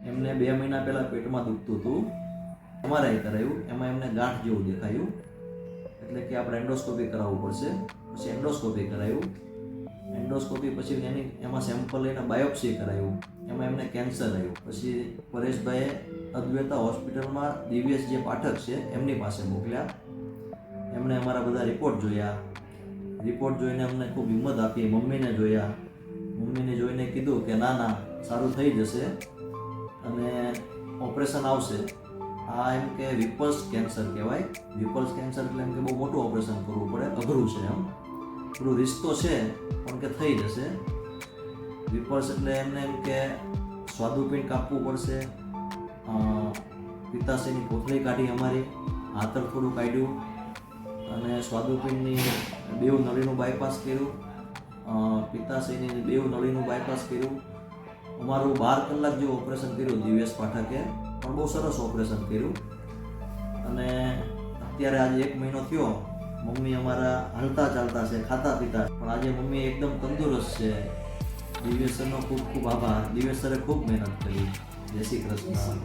એમને 2 મહિના પહેલાં પેટમાં દુખતું હતું, MRI કરાયું, એમાં એમને ગાંઠ જેવું દેખાયું, એટલે કે આપણે એન્ડોસ્કોપી કરાવવું પડશે. પછી એન્ડોસ્કોપી કરાયું, એન્ડોસ્કોપી પછી એમાં સેમ્પલ લઈને બાયોપ્સી કરાયું, એમાં એમને કેન્સર આવ્યું. પછી પરેશભાઈએ અદ્વૈતા હોસ્પિટલમાં દિવ્યેશ જે પાઠક છે એમની પાસે મોકલ્યા. એમણે અમારા બધા રિપોર્ટ જોયા. રિપોર્ટ જોઈને અમને ખૂબ હિંમત આપી. મમ્મીને જોયા, મમ્મીને જોઈને કીધું કે ના સારું થઈ જશે અને ઓપરેશન આવશે. આ એમ કે વિપલ્સ કેન્સર કહેવાય. વિપલ્સ કેન્સર એટલે એમ કે બહુ મોટું ઓપરેશન કરવું પડે, અઘરું છે, એમ થોડું રિસ્ક તો છે પણ કે થઈ જશે. વિપલ્સ એટલે એમને એમ કે સ્વાદુપિંડ કાપવું પડશે, પિત્તાશયની કોથળી કાઢી અમારી, આંતર થોડું કાઢ્યું અને સ્વાદુપિંડની 2 નળીનું બાયપાસ કર્યું, પિત્તાશયની 2 નળીનું બાયપાસ કર્યું. અમારું 12 કલાક જેવું ઓપરેશન કર્યું દિવ્યેશ પાઠકે, પણ બહુ સરસ ઓપરેશન કર્યું. અને અત્યારે આજે 1 મહિનો થયો, મમ્મી અમારા હાલતા ચાલતા છે, ખાતા પીતા, પણ આજે મમ્મી એકદમ તંદુરસ્ત છે. દિવ્યેશ સરનો ખૂબ ખૂબ આભાર. દિવ્યેશ સરે ખૂબ મહેનત કરી. જય શ્રી કૃષ્ણ.